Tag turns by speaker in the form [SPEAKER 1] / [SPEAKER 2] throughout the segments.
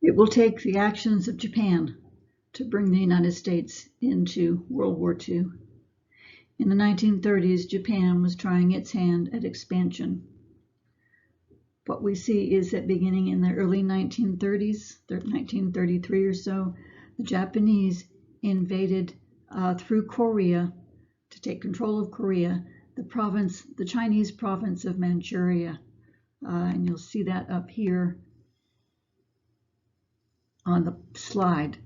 [SPEAKER 1] It will take the actions of Japan to bring the United States into World War II. In the 1930s, Japan was trying its hand at expansion. What we see is that beginning in the early 1930s, 1933 or so, the Japanese invaded through Korea to take control of Korea, the Chinese province of Manchuria. And you'll see that up here on the slide.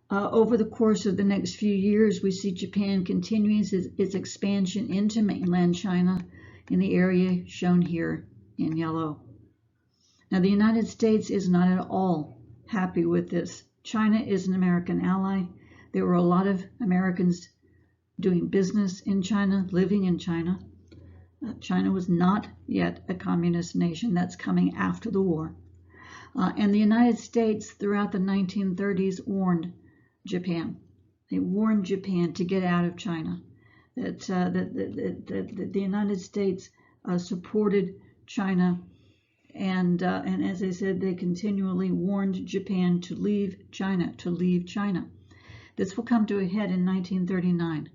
[SPEAKER 1] Over the course of the next few years, we see Japan continuing its expansion into mainland China in the area shown here in yellow. Now, the United States is not at all happy with this. China is an American ally. There were a lot of Americans doing business in China, living in China. China was not yet a communist nation. That's coming after the war. And the United States, throughout the 1930s, warned Japan. They warned Japan to get out of China. That the United States supported China, and as I said, they continually warned Japan to leave China, This will come to a head in 1939.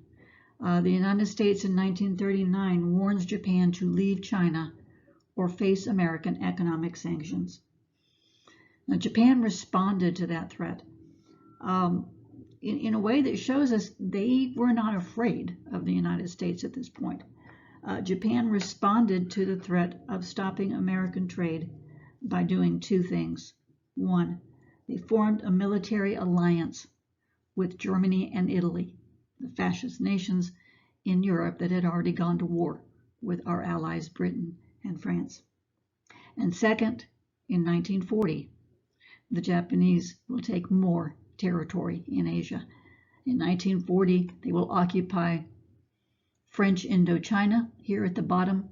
[SPEAKER 1] The United States in 1939 warns Japan to leave China or face American economic sanctions. Now, Japan responded to that threat in a way that shows us they were not afraid of the United States at this point. Japan responded to the threat of stopping American trade by doing two things. One, they formed a military alliance with Germany and Italy, the fascist nations in Europe that had already gone to war with our allies Britain and France. And second, in 1940, the Japanese will take more territory in Asia. In 1940, they will occupy French Indochina, here at the bottom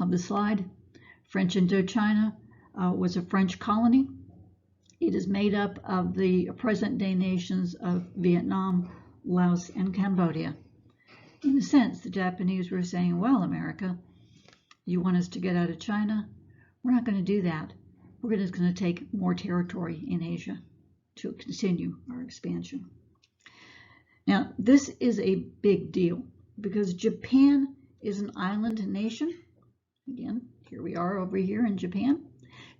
[SPEAKER 1] of the slide. French Indochina was a French colony. It is made up of the present-day nations of Vietnam, Laos, and Cambodia. In a sense, the Japanese were saying, well, America, you want us to get out of China? We're not going to do that. We're just going to take more territory in Asia to continue our expansion. Now, this is a big deal because Japan is an island nation. Again, here we are over here in Japan.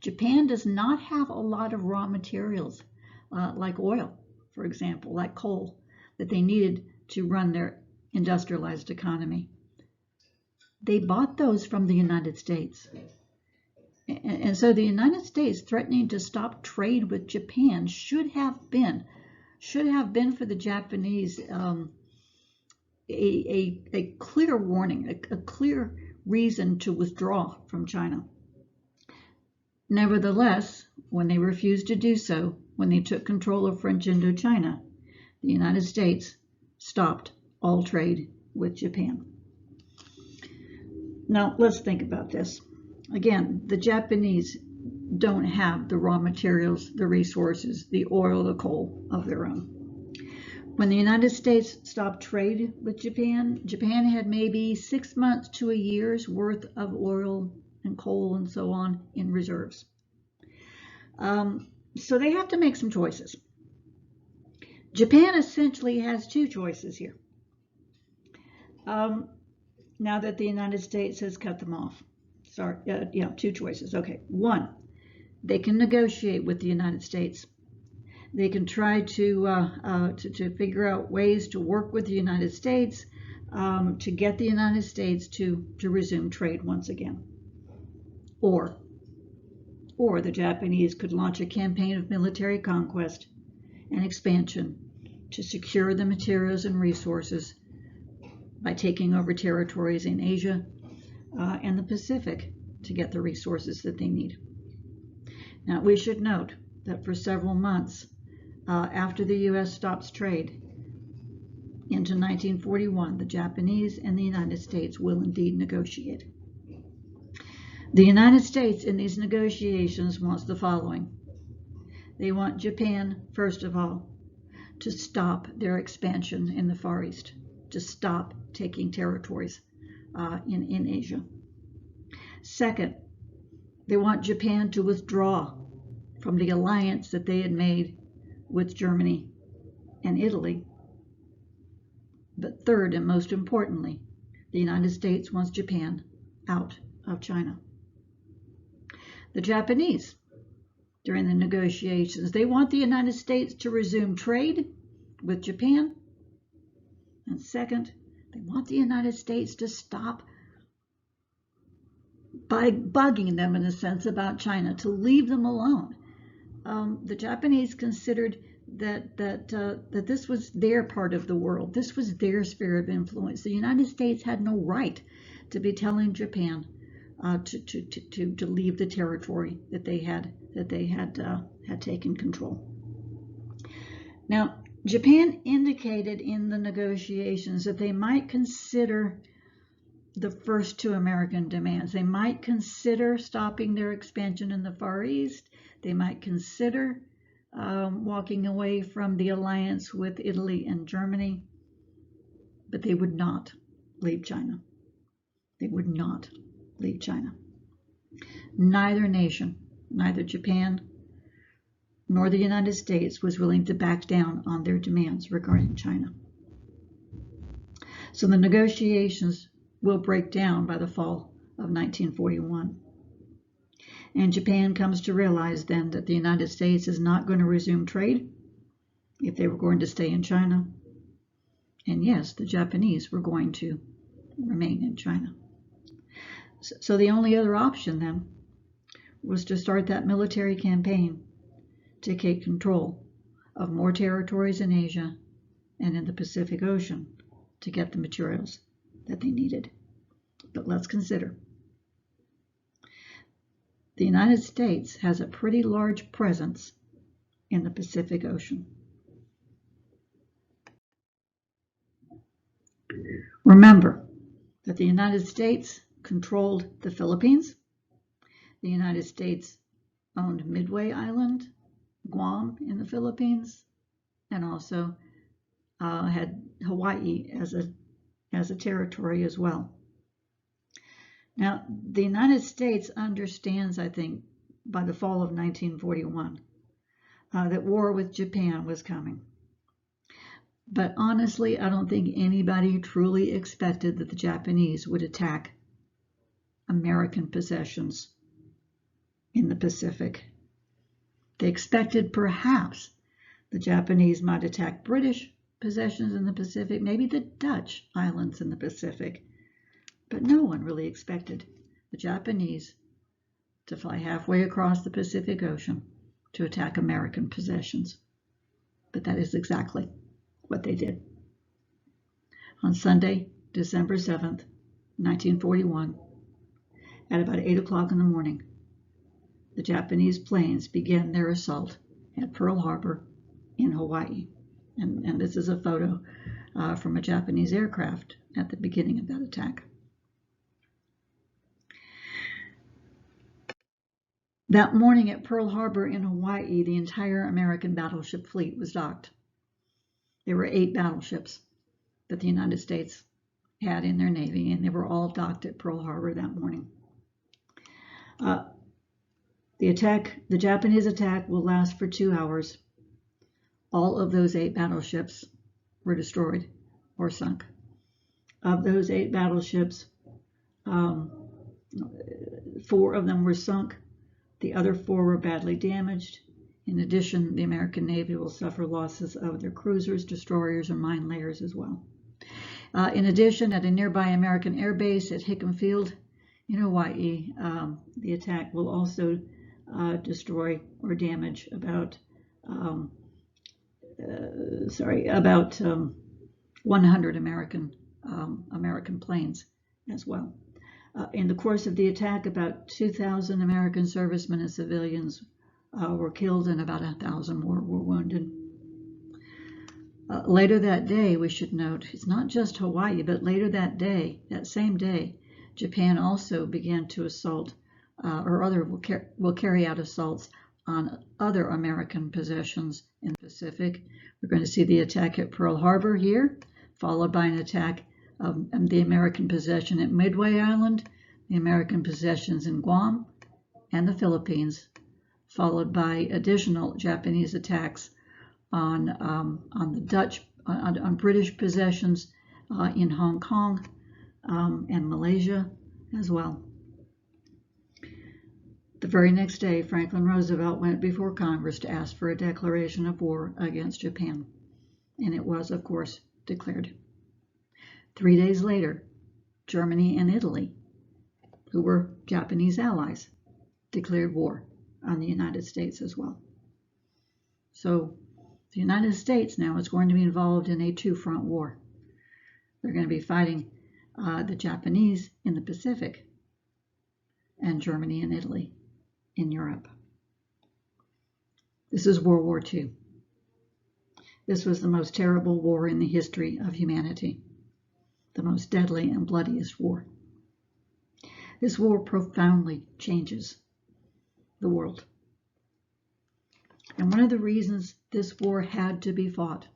[SPEAKER 1] Japan does not have a lot of raw materials like oil, for example, like coal, that they needed to run their industrialized economy. They bought those from the United States. And so the United States threatening to stop trade with Japan should have been for the Japanese a clear warning, a clear reason to withdraw from China. Nevertheless, when they refused to do so, when they took control of French Indochina, the United States stopped all trade with Japan. Now, let's think about this. Again, the Japanese don't have the raw materials, the resources, the oil, the coal of their own. When the United States stopped trade with Japan, Japan had maybe 6 months to a year's worth of oil and coal and so on in reserves. So they have to make some choices. Japan essentially has two choices here. Now that the United States has cut them off. Two choices. Okay, one, they can negotiate with the United States. They can try to figure out ways to work with the United States to get the United States to resume trade once again. Or the Japanese could launch a campaign of military conquest and expansion to secure the materials and resources by taking over territories in Asia and the Pacific to get the resources that they need. Now, we should note that for several months after the U.S. stops trade into 1941, the Japanese and the United States will indeed negotiate. The United States in these negotiations wants the following. They want Japan, first of all, to stop their expansion in the Far East, to stop taking territories in Asia. Second, they want Japan to withdraw from the alliance that they had made with Germany and Italy. But third, and most importantly, the United States wants Japan out of China. The Japanese, during the negotiations, they want the United States to resume trade with Japan. And second, they want the United States to stop by bugging them, in a sense, about China, to leave them alone. The Japanese considered that this was their part of the world. This was their sphere of influence. The United States had no right to be telling Japan to leave the territory that they had taken control. Now, Japan indicated in the negotiations that they might consider the first two American demands. They might consider stopping their expansion in the Far East. They might consider walking away from the alliance with Italy and Germany, but they would not leave China. They would not leave China. Neither nation, neither Japan nor the United States, was willing to back down on their demands regarding China. So the negotiations will break down by the fall of 1941. And Japan comes to realize then that the United States is not going to resume trade if they were going to stay in China. And yes, the Japanese were going to remain in China. So the only other option then was to start that military campaign to take control of more territories in Asia and in the Pacific Ocean to get the materials that they needed. But let's consider. The United States has a pretty large presence in the Pacific Ocean. Remember that the United States controlled the Philippines. The United States owned Midway Island, Guam in the Philippines, and also had Hawaii as a territory as well. Now, the United States understands, I think, by the fall of 1941, that war with Japan was coming. But honestly, I don't think anybody truly expected that the Japanese would attack American possessions in the Pacific. They expected perhaps the Japanese might attack British possessions in the Pacific, maybe the Dutch islands in the Pacific. But no one really expected the Japanese to fly halfway across the Pacific Ocean to attack American possessions. But that is exactly what they did. On Sunday, December 7th, 1941, at about 8 o'clock in the morning, the Japanese planes began their assault at Pearl Harbor in Hawaii. And this is a photo from a Japanese aircraft at the beginning of that attack. That morning at Pearl Harbor in Hawaii, the entire American battleship fleet was docked. There were 8 battleships that the United States had in their Navy, and they were all docked at Pearl Harbor that morning. The Japanese attack will last for 2 hours. All of those 8 battleships were destroyed or sunk. Of those 8 battleships, 4 of them were sunk. The other 4 were badly damaged. In addition, the American Navy will suffer losses of their cruisers, destroyers, and mine layers as well. In addition, at a nearby American air base at Hickam Field in Hawaii, the attack will also destroy or damage about 100 American planes as well. In the course of the attack, about 2,000 American servicemen and civilians were killed, and about 1,000 more were wounded. Later that day, we should note, it's not just Hawaii, but later that day, that same day, Japan also began to assault, will carry out assaults on other American possessions in the Pacific. We're going to see the attack at Pearl Harbor here, followed by an attack of the American possession at Midway Island, the American possessions in Guam and the Philippines, followed by additional Japanese attacks on the Dutch, on British possessions in Hong Kong and Malaysia as well. The very next day, Franklin Roosevelt went before Congress to ask for a declaration of war against Japan, and it was, of course, declared. 3 days later, Germany and Italy, who were Japanese allies, declared war on the United States as well. So the United States now is going to be involved in a two-front war. They're going to be fighting the Japanese in the Pacific and Germany and Italy in Europe. This is World War II. This was the most terrible war in the history of humanity, the most deadly and bloodiest war. This war profoundly changes the world. And one of the reasons this war had to be fought,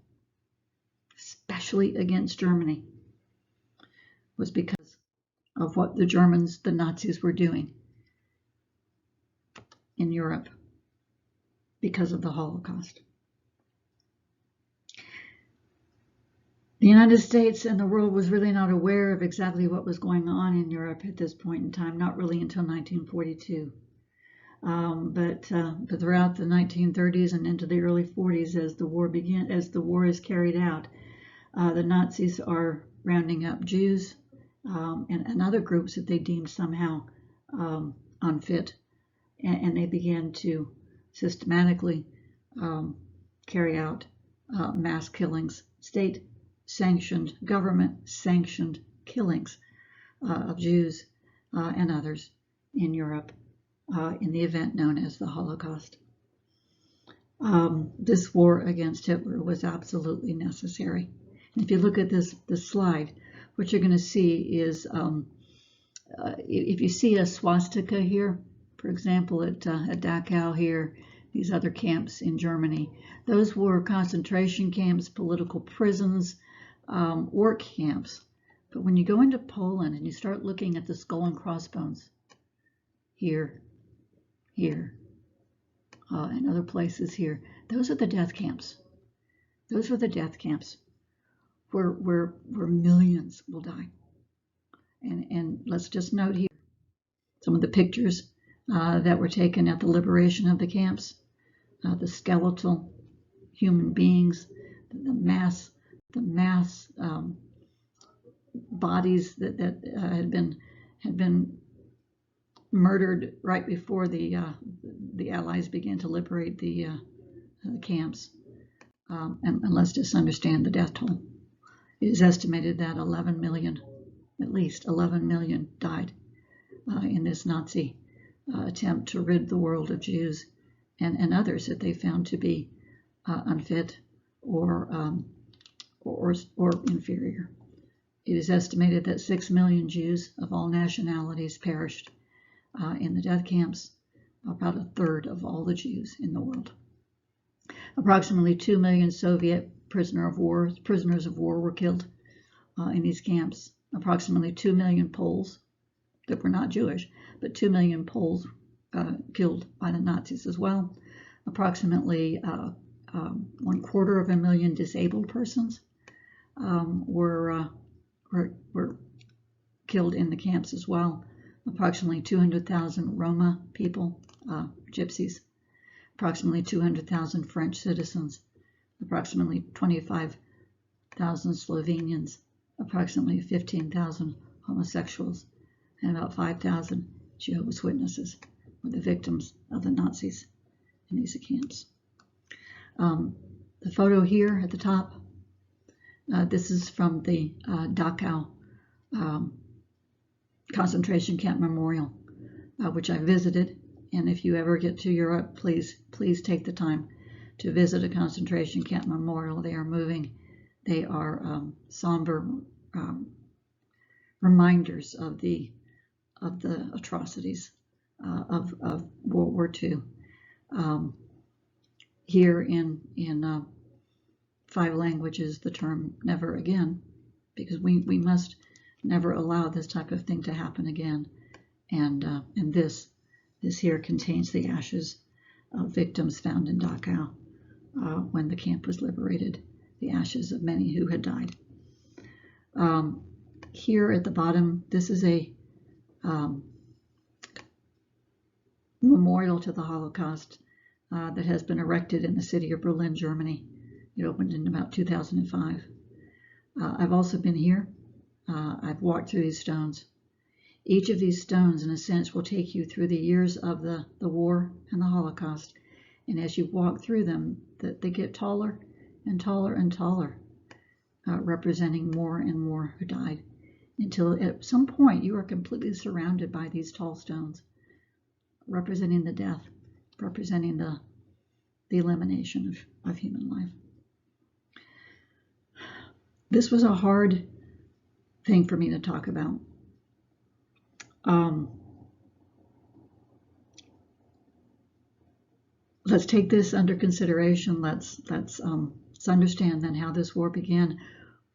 [SPEAKER 1] especially against Germany, was because of what the Germans, the Nazis, were doing in Europe because of the Holocaust. The United States and the world was really not aware of exactly what was going on in Europe at this point in time, not really until 1942. But throughout the 1930s and into the early 40s, as the war is carried out, the Nazis are rounding up Jews and other groups that they deemed somehow unfit, and they began to systematically carry out mass killings, state-sanctioned, government-sanctioned killings of Jews and others in Europe in the event known as the Holocaust. This war against Hitler was absolutely necessary. And if you look at this slide, what you're going to see is, if you see a swastika here, for example, at Dachau here, these other camps in Germany, those were concentration camps, political prisons, work camps. But when you go into Poland and you start looking at the skull and crossbones here, and other places here, those are the death camps. Those were the death camps where millions will die. And let's just note here some of the pictures that were taken at the liberation of the camps, the skeletal human beings, the mass bodies that had been murdered right before the Allies began to liberate the camps. And let's just understand the death toll. It is estimated that 11 million, at least 11 million, died in this Nazi attempt to rid the world of Jews and others that they found to be unfit or inferior. It is estimated that 6 million Jews of all nationalities perished in the death camps, about a third of all the Jews in the world. Approximately 2 million Soviet prisoners of war were killed in these camps. Approximately 2 million Poles that were not Jewish, but 2 million Poles killed by the Nazis as well. Approximately 250,000 disabled persons were killed in the camps as well. Approximately 200,000 Roma people, gypsies, approximately 200,000 French citizens, approximately 25,000 Slovenians, approximately 15,000 homosexuals, and about 5,000 Jehovah's Witnesses were the victims of the Nazis in these camps. The photo here at the top, this is from the Dachau concentration camp memorial, which I visited. And if you ever get to Europe, please take the time to visit a concentration camp memorial. They are moving. They are somber reminders of the atrocities of World War II. Here in 5 languages, the term "never again," because we must never allow this type of thing to happen again. And this here contains the ashes victims found in Dachau when the camp was liberated, the ashes of many who had died. Here at the bottom, this is a memorial to the Holocaust that has been erected in the city of Berlin, Germany. It opened in about 2005. I've also been here. I've walked through these stones. Each of these stones, in a sense, will take you through the years of the war and the Holocaust. And as you walk through them, they get taller and taller and taller, representing more and more who died, until at some point you are completely surrounded by these tall stones, representing the death, representing the elimination of human life. This was a hard thing for me to talk about. Let's take this under consideration. Let's understand then how this war began,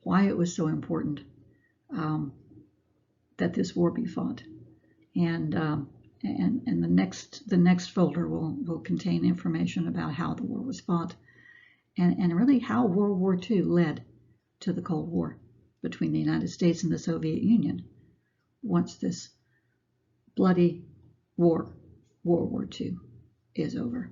[SPEAKER 1] why it was so important that this war be fought, and the next folder will contain information about how the war was fought, and really how World War II led to the Cold War between the United States and the Soviet Union once this bloody war, World War II, is over.